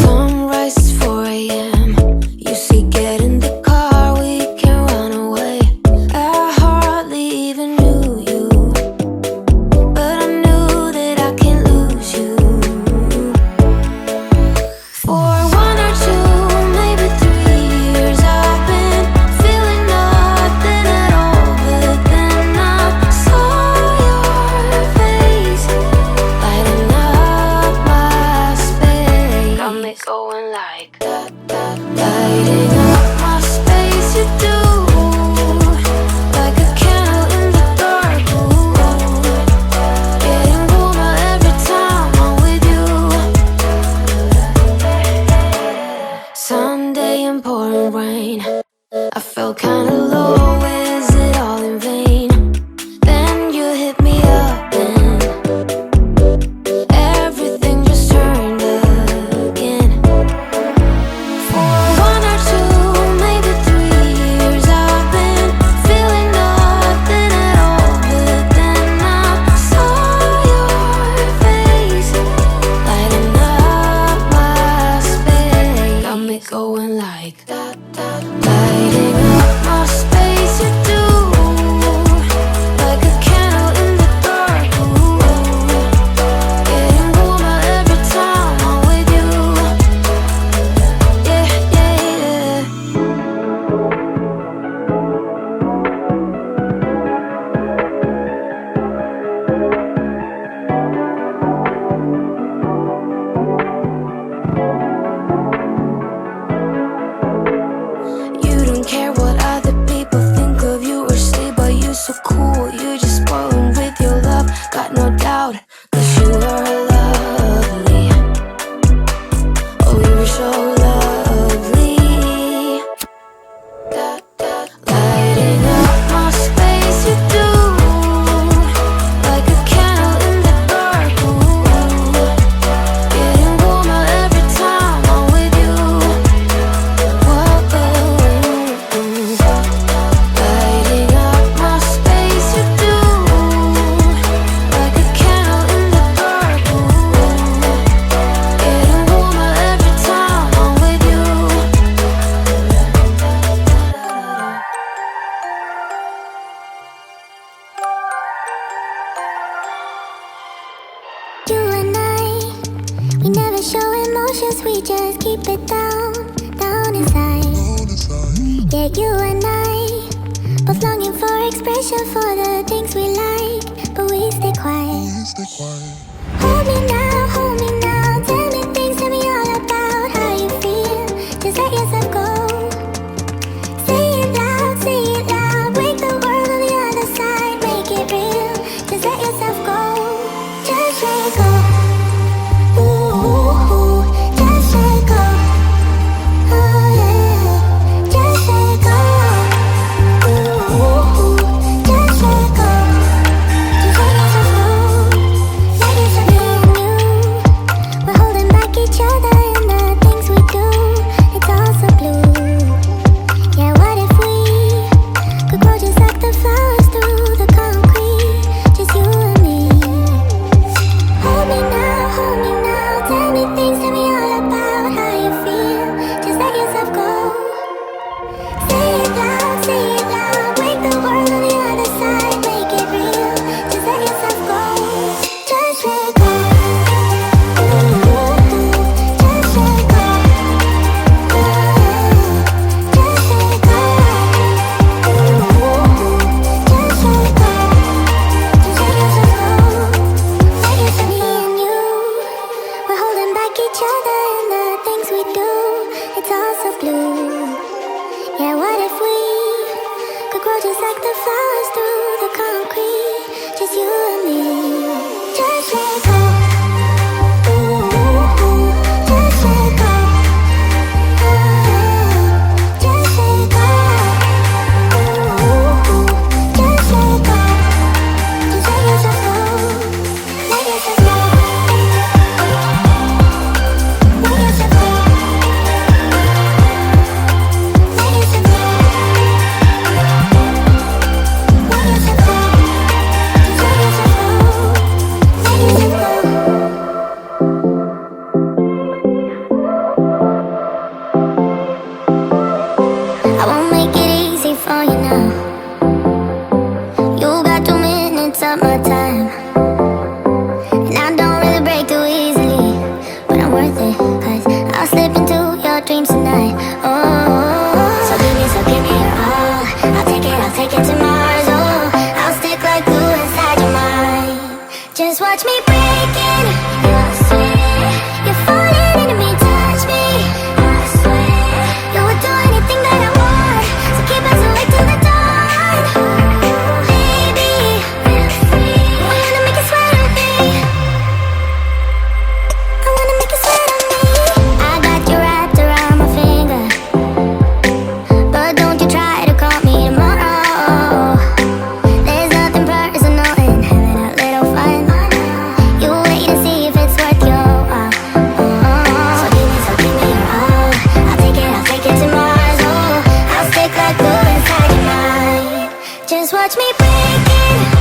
Sunrise is 4 a.m. You see, get in the car, we can run away. I hardly even knew you, but I knew that I can't lose you. For 1 or 2, maybe 3 years, I've been feeling nothing at all. But then I saw your face lighting up my space. Got me going like lighting up my space. You do like a candle in the dark. Ooh, getting warmer every time I'm with you. Sunday and pouring rain. I felt kinda low. Is it all in vain? Then you hit me up and everything just turned again. For 1 or 2, maybe 3 years, I've been feeling nothing at all. But then I saw your face lighting up my space. Got me going like lighting up my space. You do like a candle in the dark. Ooh, getting warmer every time I'm with you. Yeah, yeah, yeah. You don't care what other people think of you or say, but you're so cool. You just spoiling with your love, got no doubt, 'cause you are lovely. Oh, you're so lovely. Lighting up my space. You do like a candle in the dark. Ooh, getting warmer every time I'm with you. Whoa, lighting up my space. You do like a candle in the dark. Ooh, getting warmer every time I'm with you. You and I, we never show emotions, we just keep it down, down inside. Yeah, you and I, both longing for expression for the things we like, but we stay quiet. Hold me now, tell me things, tell me all about how you feel. Just let yourself go. Say it loud, break the world on the other side, make it real. Just let yourself go, just let go. Ooh, just let go. Oh yeah, just let go. Ooh, just let go. Just let yourself go. Let yourself be new. up my time. And I don't really break too easily, but I'm worth it, 'cause I'll slip into your dreams tonight. Oh, so give me your all. I'll take it to Mars. Oh, I'll stick like glue inside your mind. Just watch me breaking. I swear, you're falling into me, touch me. I swear, you would do anything that I want. So keep us awake till the dawn. Baby, feel free. I wanna make you sweat on me. I wanna make you sweat on me. I got you wrapped around my finger, but don't you try to call me tomorrow. There's nothing personal in having a little fun. You wait to see if it's worth your while. So give me your all. I'll take it to Mars. Oh, I'll stick like glue inside your mind. Just watch me break it.